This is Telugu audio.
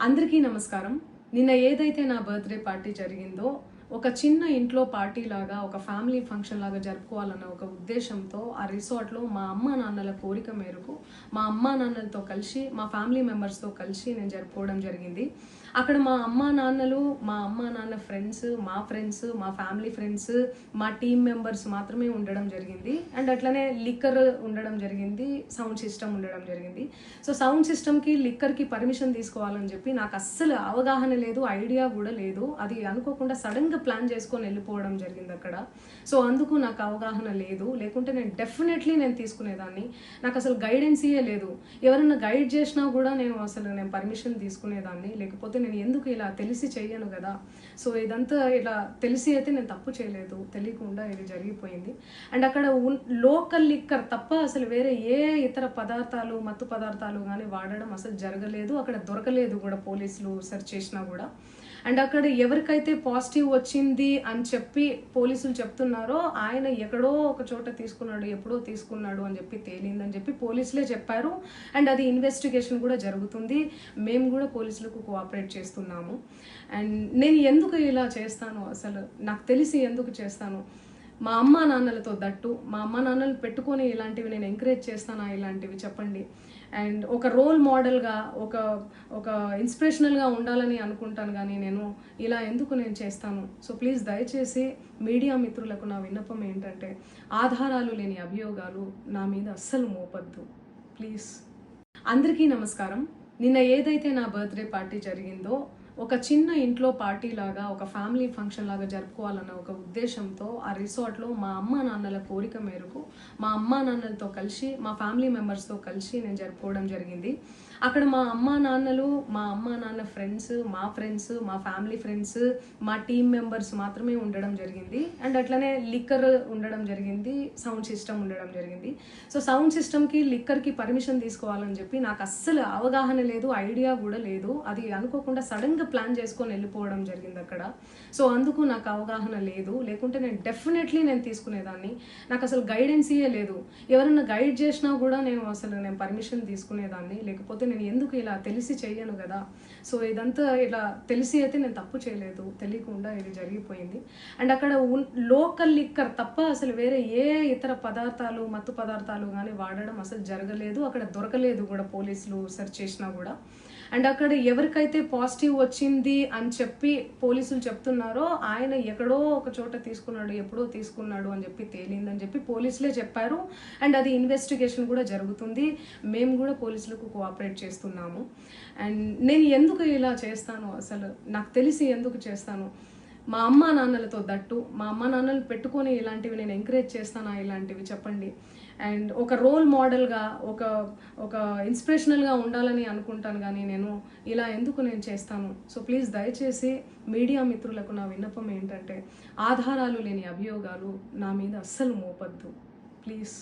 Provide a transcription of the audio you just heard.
అందరికీ నమస్కారం. నిన్న ఏదైతే నా బర్త్డే పార్టీ జరిగిందో ఒక చిన్న ఇంట్లో పార్టీ లాగా ఒక ఫ్యామిలీ ఫంక్షన్ లాగా జరుపుకోవాలన్న ఒక ఉద్దేశంతో ఆ రిసార్ట్లో మా అమ్మా నాన్నల కోరిక మేరకు మా అమ్మా నాన్నలతో కలిసి మా ఫ్యామిలీ మెంబర్స్తో కలిసి నేను జరుపుకోవడం జరిగింది. అక్కడ మా అమ్మా నాన్న ఫ్రెండ్స్, మా ఫ్యామిలీ ఫ్రెండ్స్, మా టీమ్ మెంబర్స్ మాత్రమే ఉండడం జరిగింది. అండ్ అట్లనే లిక్కర్ ఉండడం జరిగింది, సౌండ్ సిస్టమ్ ఉండడం జరిగింది. సో సౌండ్ సిస్టమ్కి లిక్కర్కి పర్మిషన్ తీసుకోవాలని చెప్పి నాకు అస్సలు అవగాహన లేదు, ఐడియా కూడా లేదు. అది అనుకోకుండా సడన్గా ప్లాన్ చేసుకొని వెళ్ళిపోవడం జరిగింది అక్కడ. సో అందుకు నాకు అవగాహన లేదు, లేకుంటే నేను డెఫినెట్లీ తీసుకునేదాన్ని. నాకు అసలు గైడెన్సీయే లేదు. ఎవరైనా గైడ్ చేసినా కూడా నేను పర్మిషన్ తీసుకునేదాన్ని, లేకపోతే నేను ఎందుకు ఇలా తెలిసి చెయ్యను కదా. సో ఇదంతా ఇలా తెలిసి అయితే నేను తప్పు చేయలేదు, తెలియకుండా ఇది జరిగిపోయింది. అండ్ అక్కడ లోకల్ లిక్కర్ తప్ప అసలు వేరే ఏ ఇతర పదార్థాలు, మత్తు పదార్థాలు కానీ వాడడం అసలు జరగలేదు. అక్కడ దొరకలేదు కూడా, పోలీసులు సెర్చ్ చేసినా కూడా. అండ్ అక్కడ ఎవరికైతే పాజిటివ్ వచ్చింది అని చెప్పి పోలీసులు చెప్తున్నారో ఆయన ఎక్కడో ఒక చోట తీసుకున్నాడు, ఎప్పుడో తీసుకున్నాడు అని చెప్పి తేలిందని చెప్పి పోలీసులే చెప్పారు. అండ్ అది ఇన్వెస్టిగేషన్ కూడా జరుగుతుంది. మేము కూడా పోలీసులకు కోఆపరేట్ చేస్తున్నాము. అండ్ నేను ఎందుకు ఇలా చేస్తాను, అసలు నాకు తెలిసి ఎందుకు చేస్తాను, మా అమ్మా నాన్నలతో దట్టు మా అమ్మా నాన్నలు పెట్టుకొని ఇలాంటివి నేను ఎంకరేజ్ చేస్తానా, ఇలాంటివి చెప్పండి. అండ్ ఒక రోల్ మోడల్గా ఒక ఇన్స్పిరేషనల్గా ఉండాలని అనుకుంటాను, కానీ నేను ఇలా ఎందుకు నేను చేస్తాను. సో ప్లీజ్ దయచేసి మీడియా మిత్రులకు నా విన్నపం ఏంటంటే, ఆధారాలు లేని అభియోగాలు నా మీద అస్సలు మోపద్దు ప్లీజ్. అందరికీ నమస్కారం. నిన్న ఏదైతే నా బర్త్డే పార్టీ జరిగిందో ఒక చిన్న ఇంట్లో పార్టీ లాగా ఒక ఫ్యామిలీ ఫంక్షన్ లాగా జరుపుకోవాలన్న ఒక ఉద్దేశంతో ఆ రిసార్ట్లో మా అమ్మా నాన్నల కోరిక మేరకు మా అమ్మా నాన్నలతో కలిసి మా ఫ్యామిలీ మెంబర్స్తో కలిసి నేను జరుపుకోవడం జరిగింది. అక్కడ మా అమ్మా నాన్న ఫ్రెండ్స్, మా ఫ్యామిలీ ఫ్రెండ్స్, మా టీమ్ మెంబర్స్ మాత్రమే ఉండడం జరిగింది. అండ్ అట్లనే లిక్కర్ ఉండడం జరిగింది, సౌండ్ సిస్టమ్ ఉండడం జరిగింది. సో సౌండ్ సిస్టమ్కి లిక్కర్కి పర్మిషన్ తీసుకోవాలని చెప్పి నాకు అస్సలు అవగాహన లేదు, ఐడియా కూడా లేదు. అది అనుకోకుండా సడన్గా ప్లాన్ చేసుకొని వెళ్ళిపోవడం జరిగింది అక్కడ. సో అందుకు నాకు అవగాహన లేదు, లేకుంటే నేను డెఫినెట్లీ తీసుకునేదాన్ని. నాకు అసలు గైడెన్సీయే లేదు. ఎవరైనా గైడ్ చేసినా కూడా నేను పర్మిషన్ తీసుకునేదాన్ని, లేకపోతే నేను ఎందుకు ఇలా తెలిసి చెయ్యను కదా. సో ఇదంతా ఇలా తెలిసి అయితే నేను తప్పు చేయలేదు, తెలియకుండా ఇది జరిగిపోయింది. అండ్ అక్కడ లోకల్ లిక్కర్ తప్ప అసలు వేరే ఏ ఇతర పదార్థాలు, మత్తు పదార్థాలు కానీ వాడడం అసలు జరగలేదు. అక్కడ దొరకలేదు కూడా, పోలీసులు సెర్చ్ చేసినా కూడా. అండ్ అక్కడ ఎవరికైతే పాజిటివ్ వచ్చింది అని చెప్పి పోలీసులు చెప్తున్నారో ఆయన ఎక్కడో ఒక చోట తీసుకున్నాడు, ఎప్పుడో తీసుకున్నాడు అని చెప్పి తేలిందని చెప్పి పోలీసులే చెప్పారు. అండ్ అది ఇన్వెస్టిగేషన్ కూడా జరుగుతుంది. మేము కూడా పోలీసులకు కోఆపరేట్ చేస్తున్నాము. అండ్ నేను ఎందుకు ఇలా చేస్తాను, అసలు నాకు తెలిసి ఎందుకు చేస్తాను, మా అమ్మా నాన్నలతో దట్టు మా అమ్మా నాన్నలు పెట్టుకొని ఇలాంటివి నేను ఎంకరేజ్ చేస్తానా, ఇలాంటివి చెప్పండి. అండ్ ఒక రోల్ మోడల్గా ఒక ఇన్స్పిరేషనల్గా ఉండాలని అనుకుంటాను, కానీ నేను ఇలా ఎందుకు నేను చేస్తాను. సో ప్లీజ్ దయచేసి మీడియా మిత్రులకు నా విన్నపం ఏంటంటే, ఆధారాలు లేని అభియోగాలు నా మీద అస్సలు మోపద్దు ప్లీజ్.